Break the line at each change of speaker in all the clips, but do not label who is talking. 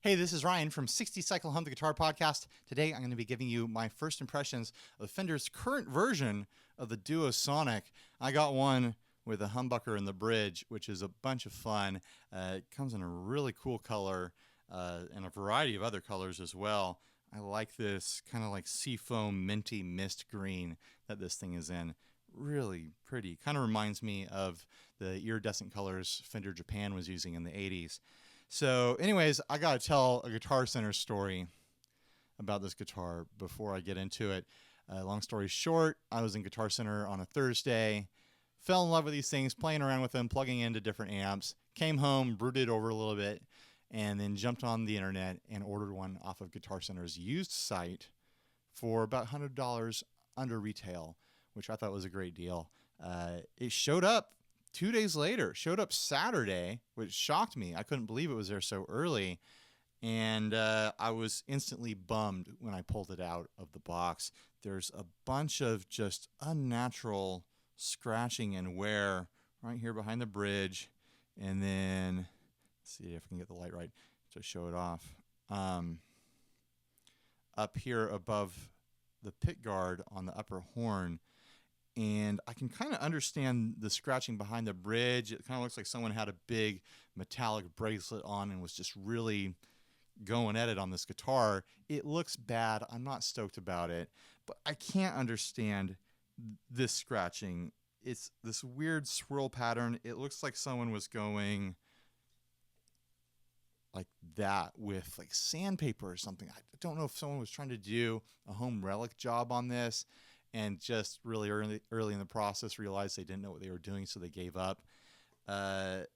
Hey, this is Ryan from 60 Cycle Hum the Guitar Podcast. Today I'm going to be giving you my first impressions of Fender's current version of the Duo-Sonic. I got one with a humbucker in the bridge, which is a bunch of fun. It comes in a really cool color and a variety of other colors as well. I like this kind of like seafoam minty mist green that this thing is in. Really pretty. Kind of reminds me of the iridescent colors Fender Japan was using in the 80s. So anyways, I got to tell a Guitar Center story about this guitar before I get into it. Long story short, I was in Guitar Center on a Thursday, fell in love with these things, playing around with them, plugging into different amps, came home, brooded over a little bit, and then jumped on the internet and ordered one off of Guitar Center's used site for about $100 under retail, which I thought was a great deal. It showed up 2 days later, showed up Saturday, which shocked me. I couldn't believe it was there so early. And I was instantly bummed when I pulled it out of the box. There's a bunch of just unnatural scratching and wear right here behind the bridge. And then, let's see if I can get the light right to show it off. Up here above the pick guard on the upper horn. And I can kind of understand the scratching behind the bridge. It kind of looks like someone had a big metallic bracelet on and was just really going at it on this guitar. It looks bad. I'm not stoked about it. But I can't understand this scratching. It's this weird swirl pattern. It looks like someone was going like that with like sandpaper or something. I don't know if someone was trying to do a home relic job on this and just really early in the process realized they didn't know what they were doing, so they gave up. Other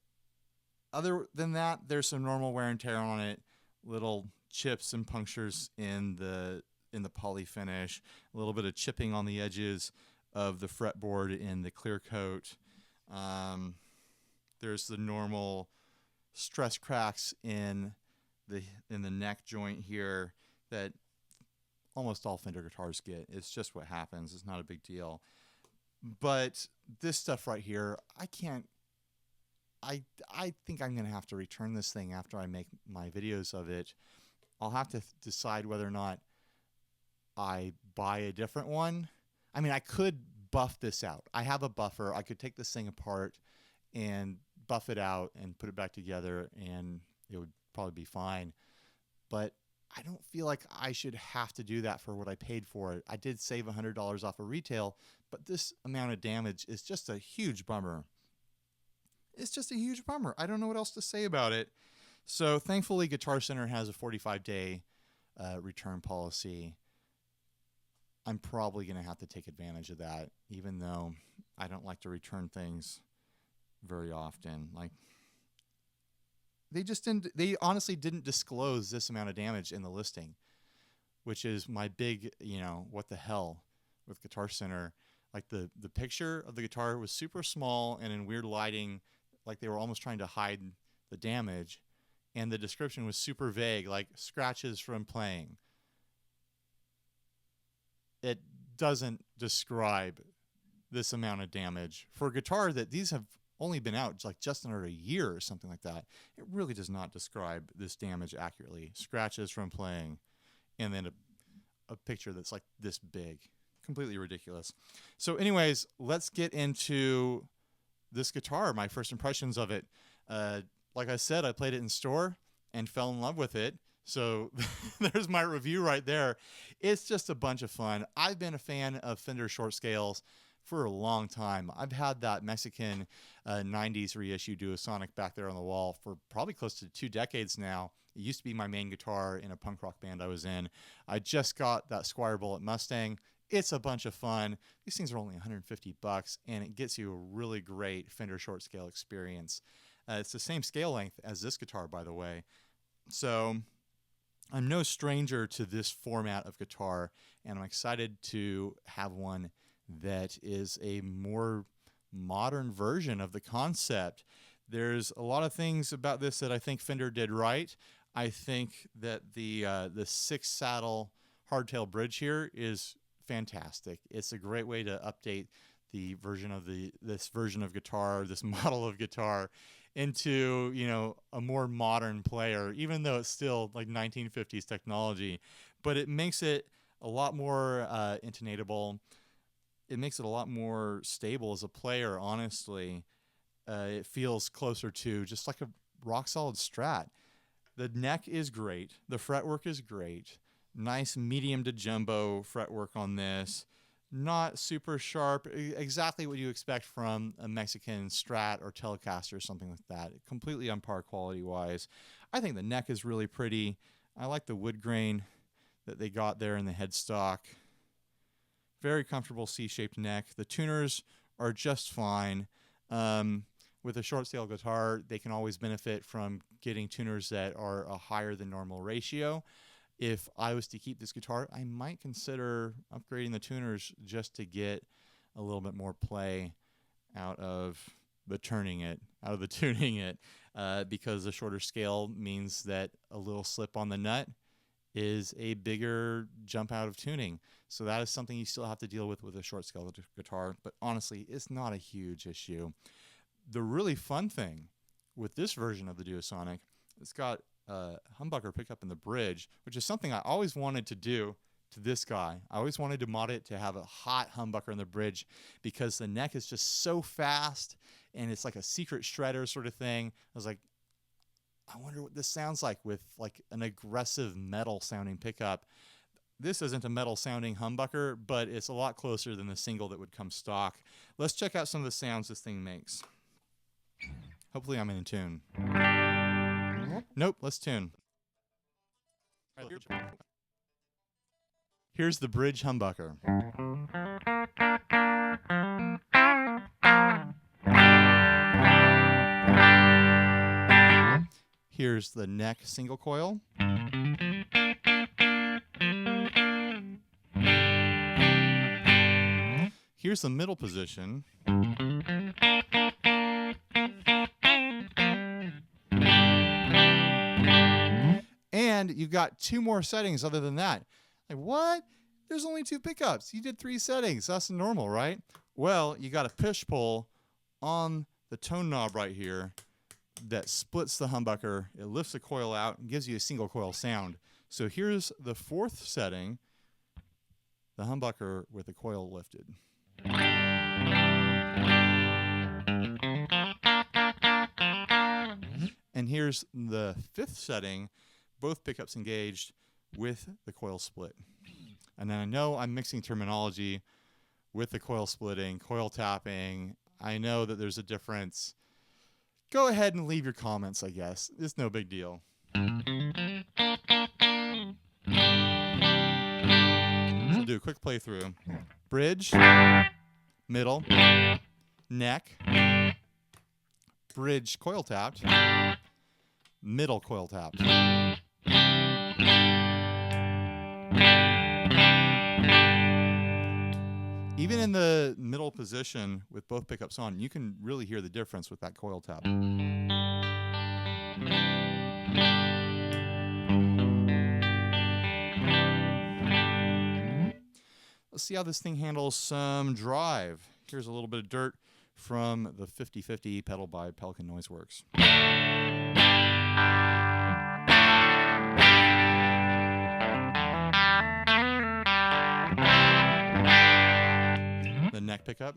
than that, there's some normal wear and tear on it, little chips and punctures in the poly finish, a little bit of chipping on the edges of the fretboard in the clear coat. There's the normal stress cracks in the neck joint here that almost all Fender guitars get. It's just what happens. It's not a big deal. But this stuff right here, I think I'm going to have to return this thing after I make my videos of it. I'll have to decide whether or not I buy a different one. I mean, I could buff this out. I have a buffer. I could take this thing apart and buff it out and put it back together, and it would probably be fine. But I don't feel like I should have to do that for what I paid for it. I did save $100 off of retail, but this amount of damage is just a huge bummer. It's just a huge bummer. I don't know what else to say about it. So thankfully, Guitar Center has a 45-day return policy. I'm probably going to have to take advantage of that, even though I don't like to return things very often. Like, they honestly didn't disclose this amount of damage in the listing, which is my big, what the hell with Guitar Center. Like the picture of the guitar was super small and in weird lighting, like they were almost trying to hide the damage. And the description was super vague, like scratches from playing. It doesn't describe this amount of damage for a guitar that these have only been out like just under a year or something like that. It really does not describe this damage accurately. Scratches from playing, and then a picture that's like this big. Completely ridiculous. So anyways, let's get into this guitar, my first impressions of it. Like I said, I played it in store and fell in love with it. So there's my review right there. It's just a bunch of fun. I've been a fan of Fender short scales for a long time. I've had that Mexican 90s reissue Duo-Sonic back there on the wall for probably close to 2 decades now. It used to be my main guitar in a punk rock band I was in. I just got that Squire Bullet Mustang. It's a bunch of fun. These things are only $150, and it gets you a really great Fender short scale experience. It's the same scale length as this guitar, by the way. So I'm no stranger to this format of guitar, and I'm excited to have one that is a more modern version of the concept. There's a lot of things about this that I think Fender did right. I think that the 6-saddle hardtail bridge here is fantastic. It's a great way to update the version of this version of guitar, this model of guitar, into, you know, a more modern player, even though it's still like 1950s technology, but it makes it a lot more intonatable. It makes it a lot more stable as a player, honestly. It feels closer to just like a rock solid Strat. The neck is great. The fretwork is great. Nice medium to jumbo fretwork on this. Not super sharp. Exactly what you expect from a Mexican Strat or Telecaster or something like that. Completely on par quality-wise. I think the neck is really pretty. I like the wood grain that they got there in the headstock. Very comfortable C-shaped neck. The tuners are just fine. With a short scale guitar, they can always benefit from getting tuners that are a higher than normal ratio. If I was to keep this guitar, I might consider upgrading the tuners just to get a little bit more play out of the tuning it, because the shorter scale means that a little slip on the nut is a bigger jump out of tuning. So that is something you still have to deal with a short scale guitar, but honestly, it's not a huge issue. The really fun thing with this version of the Duo-Sonic, it's got a humbucker pickup in the bridge, which is something I always wanted to do to this guy. I always wanted to mod it to have a hot humbucker in the bridge because the neck is just so fast and it's like a secret shredder sort of thing. I was like, I wonder what this sounds like with like an aggressive metal sounding pickup. This isn't a metal sounding humbucker, but it's a lot closer than the single that would come stock. Let's check out some of the sounds this thing makes. Hopefully I'm in tune. Nope, let's tune. Here's the bridge humbucker. Here's the neck single coil. Here's the middle position. And you've got 2 more settings other than that. Like, what? There's only 2 pickups. You did 3 settings. That's normal, right? Well, you got a push-pull on the tone knob right here that splits the humbucker. It lifts the coil out and gives you a single coil sound. So here's the 4th setting, the humbucker with the coil lifted. And here's the 5th setting, both pickups engaged with the coil split. And then I know I'm mixing terminology with the coil splitting, coil tapping. I know that there's a difference. Go ahead and leave your comments, I guess. It's no big deal. So we'll do a quick playthrough. Bridge, middle, neck, bridge coil tapped, middle coil tapped. Even in the middle position with both pickups on, you can really hear the difference with that coil tap. Let's see how this thing handles some drive. Here's a little bit of dirt from the 50/50 pedal by Pelican Noiseworks. The neck pickup.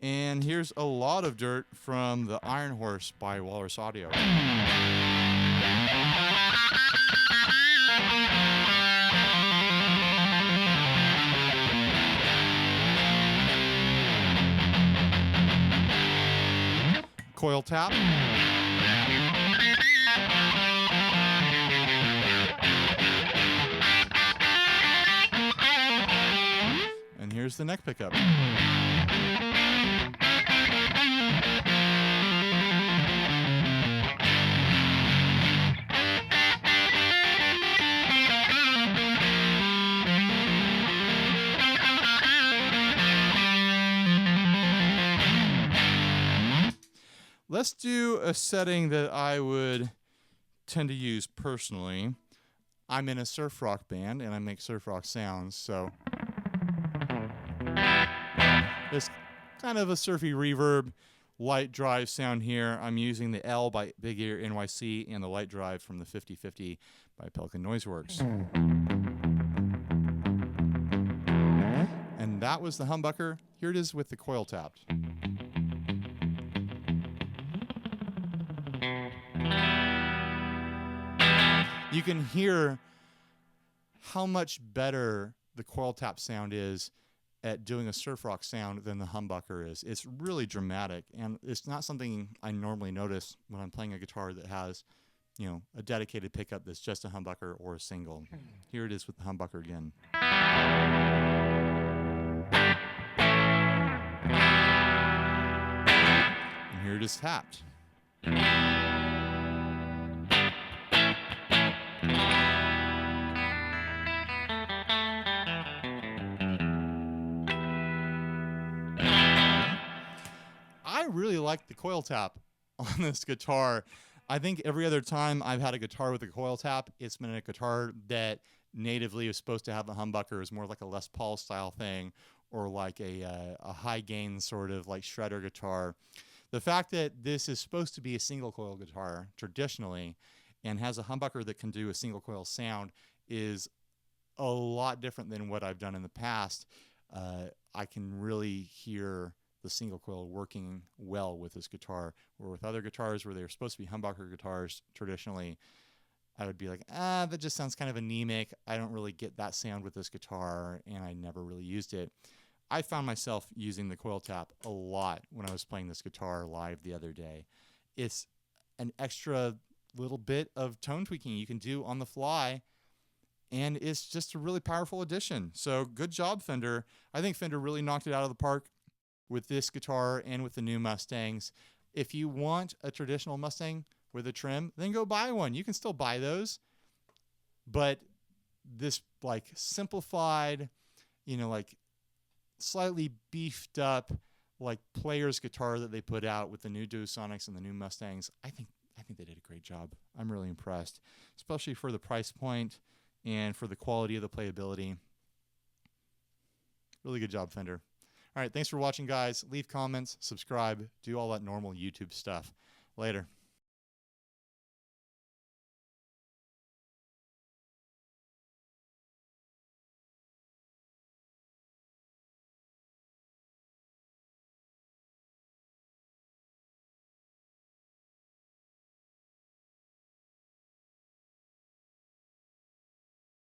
And here's a lot of dirt from the Iron Horse by Walrus Audio. Coil tap. And here's the neck pickup. Let's do a setting that I would tend to use personally. I'm in a surf rock band and I make surf rock sounds, so This kind of a surfy reverb, light drive sound here. I'm using the L by Big Ear NYC and the light drive from the 5050 by Pelican Noiseworks. And that was the humbucker. Here it is with the coil tapped. You can hear how much better the coil tap sound is at doing a surf rock sound than the humbucker is. It's really dramatic, and it's not something I normally notice when I'm playing a guitar that has, you know, a dedicated pickup that's just a humbucker or a single. Here it is with the humbucker again. And here it is tapped. I really like the coil tap on this guitar. I think every other time I've had a guitar with a coil tap, it's been a guitar that natively is supposed to have a humbucker. It's more like a Les Paul style thing, or like a high gain sort of like shredder guitar. The fact that this is supposed to be a single coil guitar traditionally and has a humbucker that can do a single coil sound is a lot different than what I've done in the past. I can really hear the single coil working well with this guitar, or with other guitars where they're supposed to be humbucker guitars traditionally, I would be like, that just sounds kind of anemic. I don't really get that sound with this guitar, and I never really used it. I found myself using the coil tap a lot when I was playing this guitar live the other day. It's an extra little bit of tone tweaking you can do on the fly, and it's just a really powerful addition. So good job, Fender. I think Fender really knocked it out of the park with this guitar and with the new Mustangs. If you want a traditional Mustang with a trim, then go buy one. You can still buy those. But this like simplified, you know, like slightly beefed up like player's guitar that they put out with the new Duo-Sonics and the new Mustangs, I think they did a great job. I'm really impressed, especially for the price point and for the quality of the playability. Really good job, Fender. All right, thanks for watching, guys. Leave comments, subscribe, do all that normal YouTube stuff. Later.